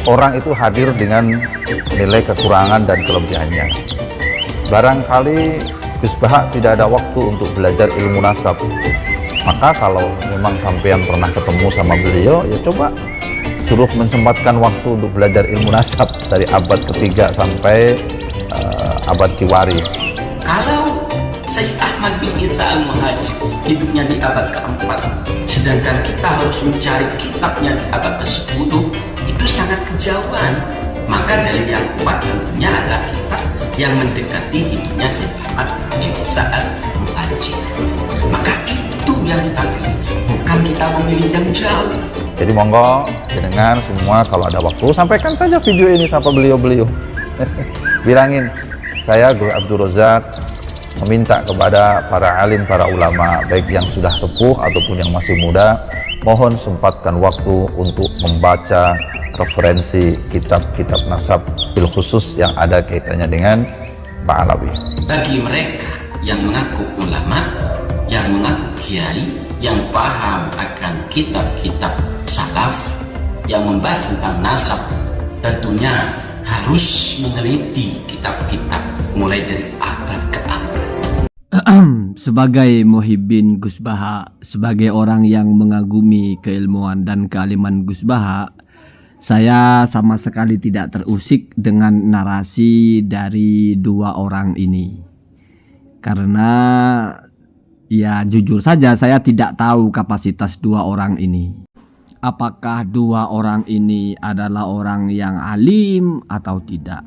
orang itu hadir dengan nilai kekurangan dan kelebihannya. Barangkali Gus Baha tidak ada waktu untuk belajar ilmu nasab. Maka kalau memang sampean pernah ketemu sama beliau, ya coba suruh mensempatkan waktu untuk belajar ilmu nasab dari abad ketiga sampai abad Kiwari. Kalau Syekh Ahmad bin Isa Al-Muhajir hidupnya di abad keempat, sedangkan kita harus mencari kitabnya di abad ke-10, itu sangat kejauhan. Maka dalil yang kuat tentunya adalah kitab yang mendekati hidupnya Syekh Ahmad bin Isa Al-Muhajir. Maka itu yang kita pilih, bukan kita memilih yang jauh. Jadi monggo dengan semua kalau ada waktu sampaikan saja video ini sama beliau-beliau. Bilangin, saya Guru Abdul Razak meminta kepada para alim, para ulama, baik yang sudah sepuh ataupun yang masih muda, mohon sempatkan waktu untuk membaca referensi kitab-kitab nasab, bil khusus yang ada kaitannya dengan Ba'alawi. Bagi mereka yang mengaku ulama, yang mengaku kiai, yang paham akan kitab-kitab salaf, yang membahas tentang nasab, tentunya harus meneliti kitab-kitab mulai dari abad ke abad. Sebagai Muhibbin Gus Baha, sebagai orang yang mengagumi keilmuan dan kealiman Gus Baha, saya sama sekali tidak terusik dengan narasi dari dua orang ini. Karena ya jujur saja saya tidak tahu kapasitas dua orang ini. Apakah dua orang ini adalah orang yang alim atau tidak?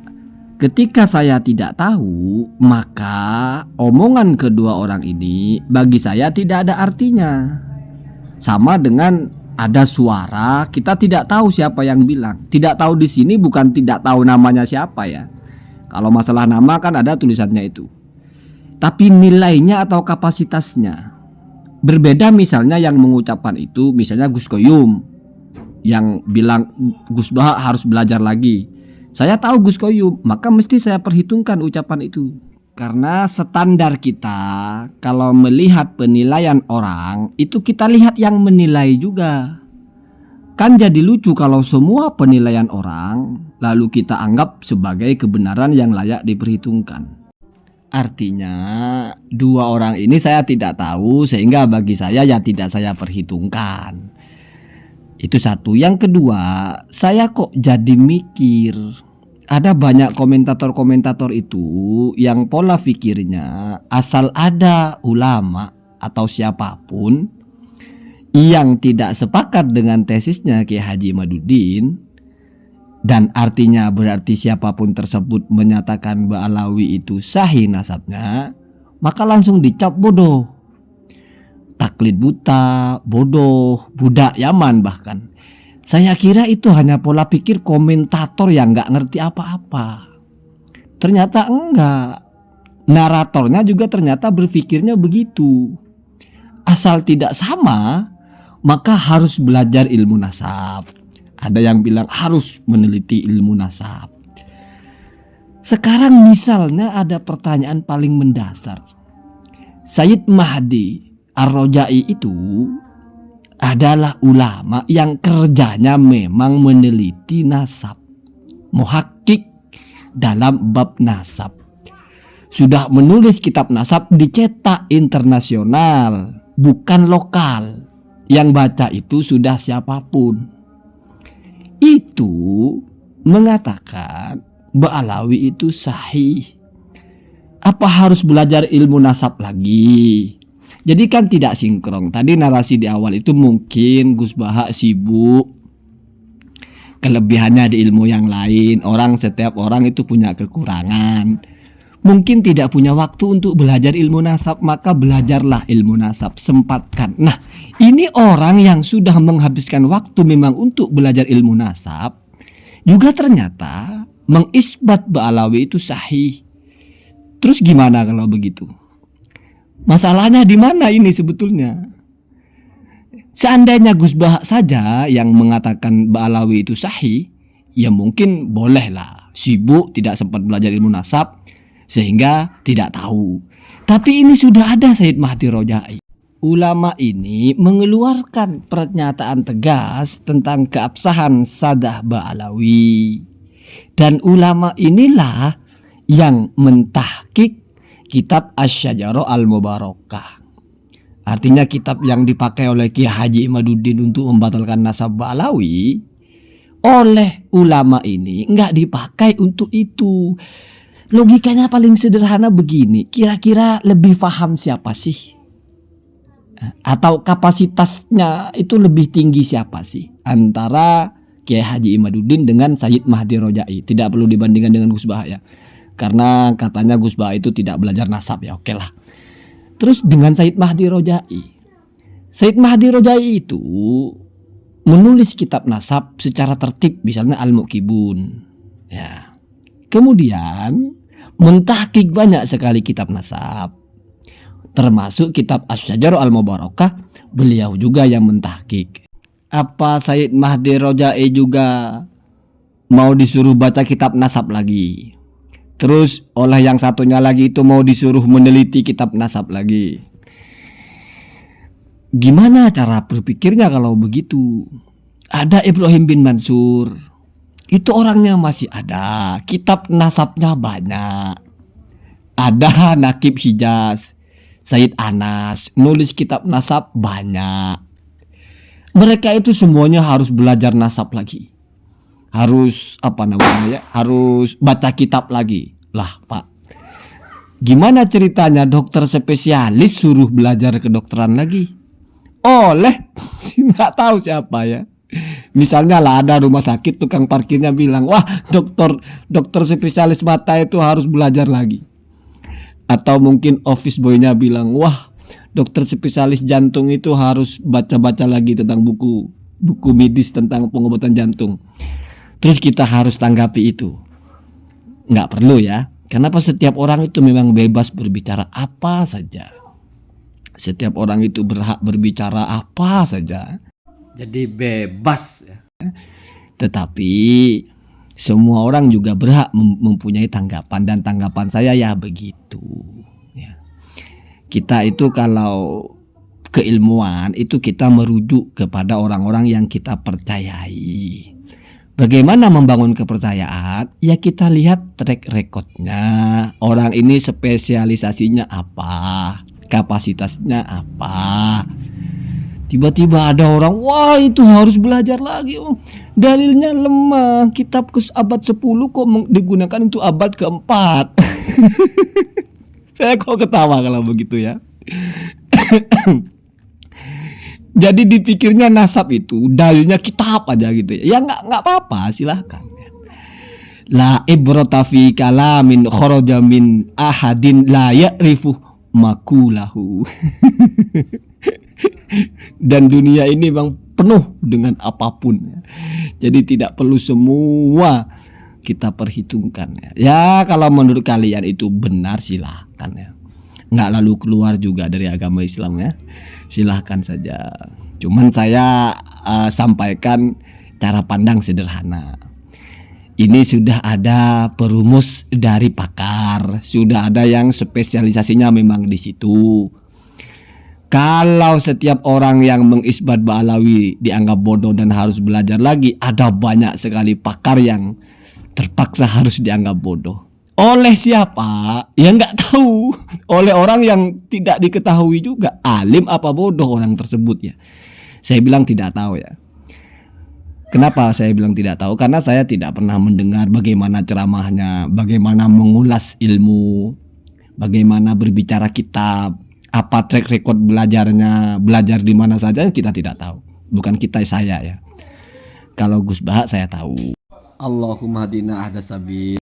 Ketika saya tidak tahu, maka omongan kedua orang ini bagi saya tidak ada artinya. Sama dengan ada suara, kita tidak tahu siapa yang bilang. Tidak tahu di sini bukan tidak tahu namanya siapa ya. Kalau masalah nama kan ada tulisannya itu. Tapi nilainya atau kapasitasnya berbeda. Misalnya yang mengucapkan itu, misalnya Gus Koyum yang bilang Gus Baha harus belajar lagi. Saya tahu Gus Koyum, maka mesti saya perhitungkan ucapan itu. Karena standar kita kalau melihat penilaian orang, itu kita lihat yang menilai juga. Kan jadi lucu kalau semua penilaian orang lalu kita anggap sebagai kebenaran yang layak diperhitungkan. Artinya dua orang ini saya tidak tahu, sehingga bagi saya ya tidak saya perhitungkan. Itu satu. Yang kedua, saya kok jadi mikir, ada banyak komentator-komentator itu yang pola pikirnya asal ada ulama atau siapapun yang tidak sepakat dengan tesisnya Kiai Haji Imaduddin, dan artinya berarti siapapun tersebut menyatakan Ba'alawi itu sahih nasabnya, maka langsung dicap bodoh, taklid buta, bodoh, budak Yaman bahkan. Saya kira itu hanya pola pikir komentator yang nggak ngerti apa-apa. Ternyata enggak. Naratornya juga ternyata berpikirnya begitu. Asal tidak sama, maka harus belajar ilmu nasab. Ada yang bilang harus meneliti ilmu nasab. Sekarang misalnya ada pertanyaan paling mendasar. Sayyid Mahdi Ar-Rojai itu adalah ulama yang kerjanya memang meneliti nasab, muhakkik dalam bab nasab. Sudah menulis kitab nasab dicetak internasional, bukan lokal. Yang baca itu sudah siapapun. Itu mengatakan Ba'alawi itu sahih. Apa harus belajar ilmu nasab lagi? Jadi kan tidak sinkron. Tadi narasi di awal itu mungkin Gus Baha sibuk, kelebihannya di ilmu yang lain. Setiap orang itu punya kekurangan. Mungkin tidak punya waktu untuk belajar ilmu nasab, maka belajarlah ilmu nasab, sempatkan. Nah, ini orang yang sudah menghabiskan waktu memang untuk belajar ilmu nasab, juga ternyata mengisbat Ba'alawi itu sahih. Terus gimana kalau begitu? Masalahnya di mana ini sebetulnya? Seandainya Gus Baha saja yang mengatakan Ba'alawi itu sahih, ya mungkin bolehlah, sibuk tidak sempat belajar ilmu nasab sehingga tidak tahu. Tapi ini sudah ada Sayyid Mahdi Rojai, ulama ini mengeluarkan pernyataan tegas tentang keabsahan Sadah Ba'alawi. Dan ulama inilah yang mentahqiq kitab Asy-Syajarah Al-Mubarakah. Artinya kitab yang dipakai oleh Kiai Haji Imaduddin untuk membatalkan nasab Ba'alawi, oleh ulama ini enggak dipakai untuk itu. Logikanya paling sederhana begini, kira-kira lebih paham siapa sih? Atau kapasitasnya itu lebih tinggi siapa sih? Antara Kiai Haji Imaduddin dengan Sayyid Mahdi Rojai. Tidak perlu dibandingkan dengan Gus Baha ya. Karena katanya Gus Baha itu tidak belajar nasab ya, oke lah. Terus dengan Sayyid Mahdi Rojai. Sayyid Mahdi Rojai itu menulis kitab nasab secara tertib, misalnya Al-Muqibun. Ya. Kemudian mentahqiq banyak sekali kitab nasab. Termasuk kitab Asy-Syajarah Al-Mubarakah, beliau juga yang mentahqiq. Apa Sayyid Mahdi Rojai juga mau disuruh baca kitab nasab lagi? Terus oleh yang satunya lagi itu mau disuruh meneliti kitab nasab lagi. Gimana cara berpikirnya kalau begitu? Ada Ibrahim bin Mansur. Itu orangnya masih ada. Kitab nasabnya banyak. Ada Nakib Hijaz, Sayyid Anas, nulis kitab nasab banyak. Mereka itu semuanya harus belajar nasab lagi. Harus harus baca kitab lagi. Lah Pak, gimana ceritanya dokter spesialis suruh belajar kedokteran lagi? Oleh nggak tahu siapa ya. Misalnya lah ada rumah sakit, tukang parkirnya bilang, wah dokter spesialis mata itu harus belajar lagi. Atau mungkin office boy-nya bilang, wah dokter spesialis jantung itu harus baca-baca lagi tentang buku medis tentang pengobatan jantung. Terus kita harus tanggapi itu. Nggak perlu ya. Kenapa? Setiap orang itu memang bebas berbicara apa saja. Setiap orang itu berhak berbicara apa saja. Jadi bebas ya. Tetapi semua orang juga berhak mempunyai tanggapan. Dan tanggapan saya ya begitu ya. Kita itu kalau keilmuan itu kita merujuk kepada orang-orang yang kita percayai. Bagaimana membangun kepercayaan? Ya kita lihat track recordnya. Orang ini spesialisasinya apa? Kapasitasnya apa? Tiba-tiba ada orang, wah itu harus belajar lagi. Oh, dalilnya lemah. Kitab abad 10 kok digunakan untuk abad keempat. Saya kok ketawa kalau begitu ya. Jadi dipikirnya nasab itu dalilnya kitab aja gitu ya. Ya nggak apa-apa, silahkan. La ibrata fi kalamin kharaja min ahadin la ya'rifu makulahu. Dan dunia ini memang penuh dengan apapun ya. Jadi tidak perlu semua kita perhitungkan ya. Ya kalau menurut kalian itu benar silahkan ya. Nggak lalu keluar juga dari agama Islam ya. Silahkan saja. Cuman saya sampaikan cara pandang sederhana. Ini sudah ada perumus dari pakar, sudah ada yang spesialisasinya memang di situ. Kalau setiap orang yang mengisbat Ba'alawi dianggap bodoh dan harus belajar lagi, ada banyak sekali pakar yang terpaksa harus dianggap bodoh. Oleh siapa? Ya nggak tahu. Oleh orang yang tidak diketahui juga. Alim apa bodoh orang tersebut ya. Saya bilang tidak tahu ya. Kenapa saya bilang tidak tahu? Karena saya tidak pernah mendengar bagaimana ceramahnya, bagaimana mengulas ilmu, bagaimana berbicara kitab, apa track record belajarnya, belajar di mana saja kita tidak tahu. Bukan kita, saya ya. Kalau Gus Baha saya tahu. Allahumma hadina ahdas sabil.